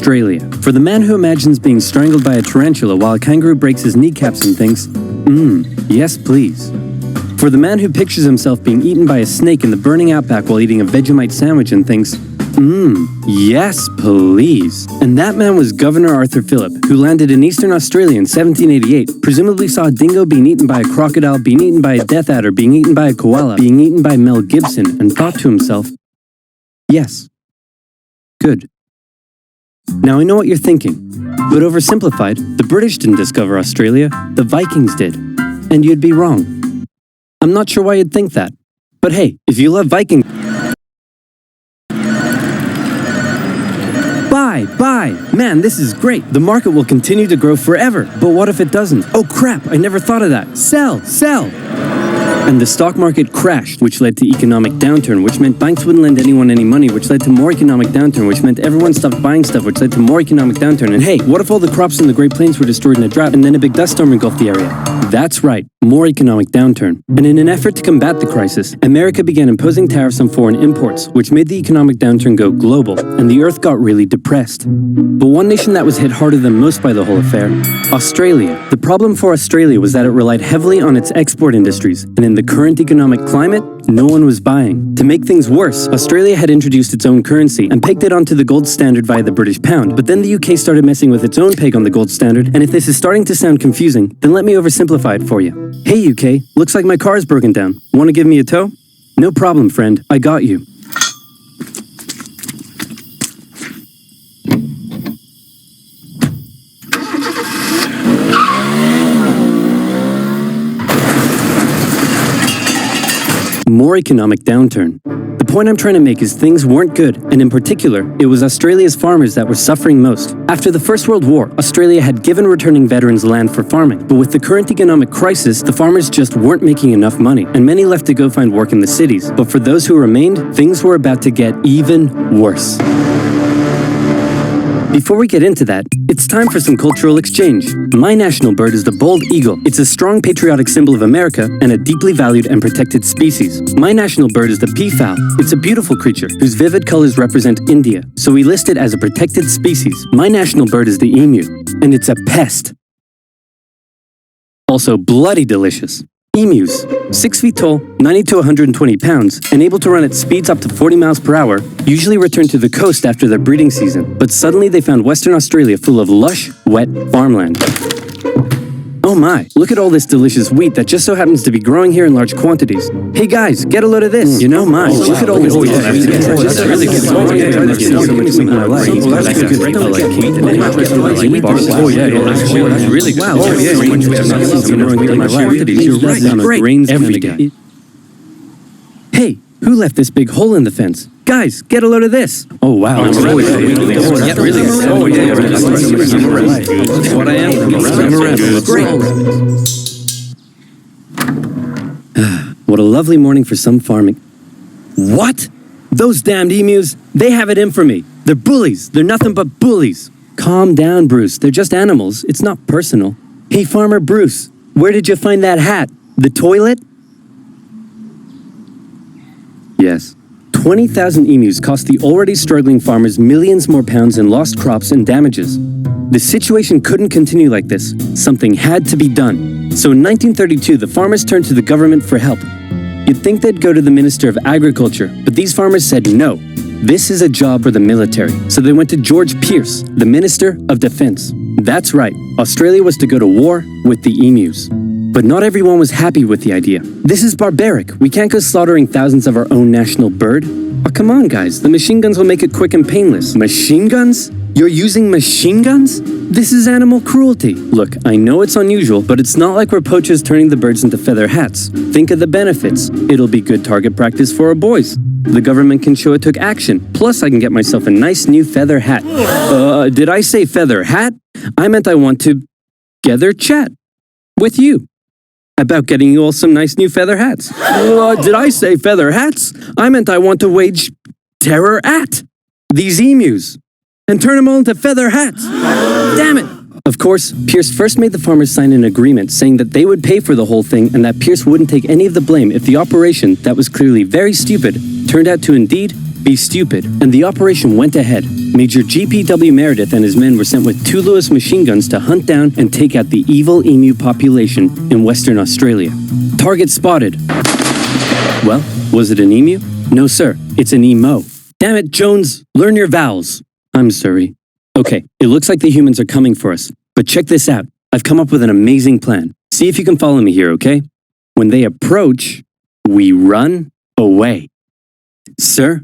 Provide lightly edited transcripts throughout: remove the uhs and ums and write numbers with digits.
Australia. For the man who imagines being strangled by a tarantula while a kangaroo breaks his kneecaps and thinks, yes please. For the man who pictures himself being eaten by a snake in the burning outback while eating a Vegemite sandwich and thinks, yes please. And that man was Governor Arthur Phillip, who landed in Eastern Australia in 1788, presumably saw a dingo being eaten by a crocodile, being eaten by a death adder, being eaten by a koala, being eaten by Mel Gibson, and thought to himself, yes. Good. Now I know what you're thinking, but oversimplified, the British didn't discover Australia, the Vikings did. And you'd be wrong. I'm not sure why you'd think that. But hey, if you love Vikings, buy! Man, this is great. The market will continue to grow forever. But what if it doesn't? Oh crap, I never thought of that. Sell! And the stock market crashed, which led to economic downturn, which meant banks wouldn't lend anyone any money, which led to more economic downturn, which meant everyone stopped buying stuff, which led to more economic downturn. And hey, what if all the crops in the Great Plains were destroyed in a drought and then a big dust storm engulfed the area? That's right, more economic downturn. And in an effort to combat the crisis, America began imposing tariffs on foreign imports, which made the economic downturn go global, and the earth got really depressed. But one nation that was hit harder than most by the whole affair, Australia. The problem for Australia was that it relied heavily on its export industries, and in the current economic climate, no one was buying. To make things worse, Australia had introduced its own currency and pegged it onto the gold standard via the British pound, but then the UK started messing with its own peg on the gold standard, and if this is starting to sound confusing, then let me oversimplify it for you. Hey UK, looks like my car is broken down. Want to give me a tow? No problem, friend. I got you. More economic downturn. The point I'm trying to make is things weren't good, and in particular, it was Australia's farmers that were suffering most. After the First World War, Australia had given returning veterans land for farming, but with the current economic crisis, the farmers just weren't making enough money, and many left to go find work in the cities. But for those who remained, things were about to get even worse. Before we get into that, it's time for some cultural exchange. My national bird is the bald eagle. It's a strong patriotic symbol of America and a deeply valued and protected species. My national bird is the peafowl. It's a beautiful creature whose vivid colors represent India, so we list it as a protected species. My national bird is the emu, and it's a pest. Also bloody delicious. Emus, 6 feet tall, 90 to 120 pounds, and able to run at speeds up to 40 miles per hour, usually return to the coast after their breeding season. But suddenly they found Western Australia full of lush, wet farmland. Oh my, look at all this delicious wheat that just so happens to be growing here in large quantities. Hey guys, get a load of this. You know mine. Look at all this delicious. Hey, who left this big hole in the fence? Guys, get a load of this. Oh wow. That's what I am. Great. What a lovely morning for some farming. What? Those damned emus, they have it in for me. They're bullies. They're nothing but bullies. Calm down, Bruce. They're just animals. It's not personal. Hey, Farmer Bruce, where did you find that hat? The toilet? Yes. 20,000 emus cost the already struggling farmers millions more pounds in lost crops and damages. The situation couldn't continue like this. Something had to be done. So in 1932, the farmers turned to the government for help. You'd think they'd go to the Minister of Agriculture, but these farmers said no. This is a job for the military. So they went to George Pearce, the Minister of Defense. That's right, Australia was to go to war with the emus. But not everyone was happy with the idea. This is barbaric. We can't go slaughtering thousands of our own national bird. Oh, come on, guys. The machine guns will make it quick and painless. Machine guns? You're using machine guns? This is animal cruelty. Look, I know it's unusual, but it's not like we're poachers turning the birds into feather hats. Think of the benefits. It'll be good target practice for our boys. The government can show it took action. Plus, I can get myself a nice new feather hat. Did I say feather hat? I meant I want to gather chat with you about getting you all some nice new feather hats. Did I say feather hats? I meant I want to wage terror at these emus and turn them all into feather hats. Damn it! Of course, Pearce first made the farmers sign an agreement saying that they would pay for the whole thing and that Pearce wouldn't take any of the blame if the operation, that was clearly very stupid, turned out to indeed be stupid, and the operation went ahead. Major GPW Meredith and his men were sent with 2 Lewis machine guns to hunt down and take out the evil emu population in Western Australia. Target spotted. Well, was it an emu? No, sir. It's an emo. Damn it, Jones! Learn your vowels. I'm sorry. Okay, it looks like the humans are coming for us. But check this out. I've come up with an amazing plan. See if you can follow me here, okay? When they approach, we run away. Sir?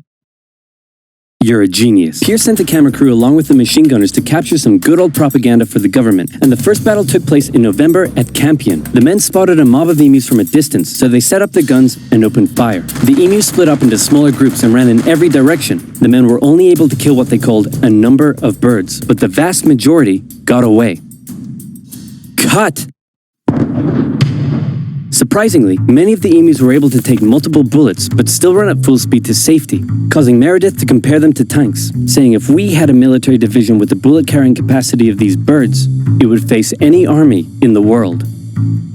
You're a genius. Pierce sent the camera crew along with the machine gunners to capture some good old propaganda for the government, and the first battle took place in November at Campion. The men spotted a mob of emus from a distance, so they set up their guns and opened fire. The emus split up into smaller groups and ran in every direction. The men were only able to kill what they called a number of birds, but the vast majority got away. Cut! Surprisingly, many of the emus were able to take multiple bullets but still run at full speed to safety, causing Meredith to compare them to tanks, saying if we had a military division with the bullet-carrying capacity of these birds, it would face any army in the world.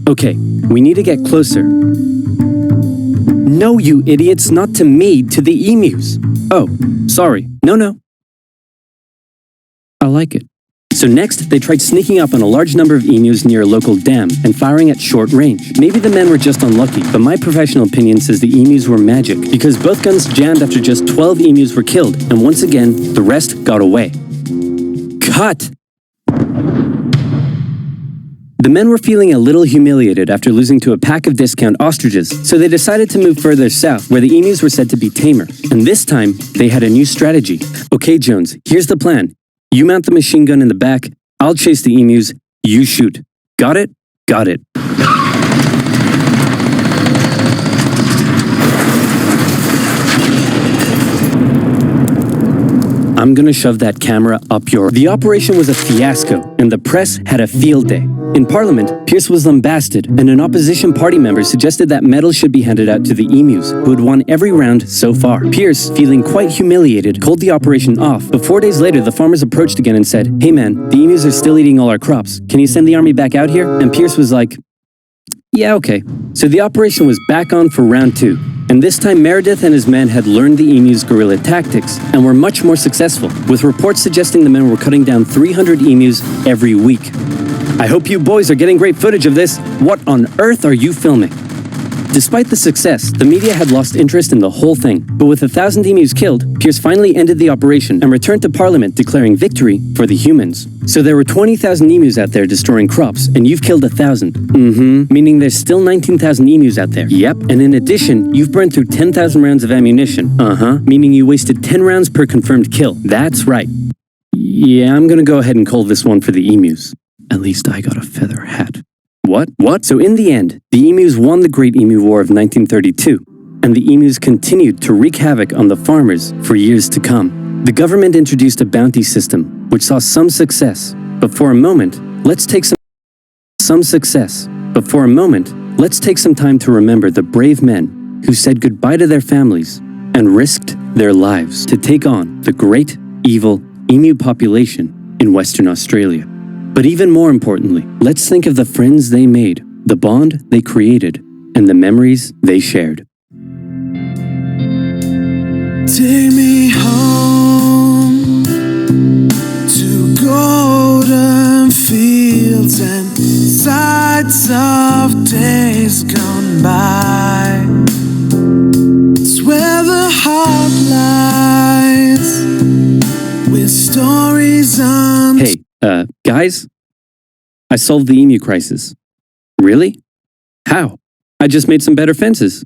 Okay, we need to get closer. No, you idiots, not to me, to the emus. Oh, sorry. No. I like it. So next, they tried sneaking up on a large number of emus near a local dam and firing at short range. Maybe the men were just unlucky, but my professional opinion says the emus were magic, because both guns jammed after just 12 emus were killed, and once again, the rest got away. Cut! The men were feeling a little humiliated after losing to a pack of discount ostriches, so they decided to move further south, where the emus were said to be tamer. And this time, they had a new strategy. Okay, Jones, here's the plan. You mount the machine gun in the back, I'll chase the emus, you shoot. Got it? Got it. I'm gonna shove that camera up your... The operation was a fiasco, and the press had a field day. In Parliament, Pierce was lambasted, and an opposition party member suggested that medals should be handed out to the emus, who had won every round so far. Pierce, feeling quite humiliated, called the operation off, but 4 days later the farmers approached again and said, "Hey man, the emus are still eating all our crops. Can you send the army back out here?" And Pierce was like, "Yeah, okay." So the operation was back on for round 2. And this time Meredith and his men had learned the emus' guerrilla tactics and were much more successful, with reports suggesting the men were cutting down 300 emus every week. I hope you boys are getting great footage of this. What on earth are you filming? Despite the success, the media had lost interest in the whole thing. But with 1,000 emus killed, Pierce finally ended the operation and returned to Parliament declaring victory for the humans. So there were 20,000 emus out there destroying crops, and you've killed 1,000. Meaning there's still 19,000 emus out there. Yep, and in addition, you've burned through 10,000 rounds of ammunition. Meaning you wasted 10 rounds per confirmed kill. That's right. Yeah, I'm gonna go ahead and call this one for the emus. At least I got a feather hat. What? So in the end, the emus won the Great Emu War of 1932, and the emus continued to wreak havoc on the farmers for years to come. The government introduced a bounty system, which saw some success, but for a moment, let's take some time to remember the brave men who said goodbye to their families and risked their lives to take on the great, evil emu population in Western Australia. But even more importantly, let's think of the friends they made, the bond they created, and the memories they shared. Take me home to golden fields and sights of days gone by. It's where the heart lies with stories on... Hey, guys? I solved the emu crisis. Really? How? I just made some better fences.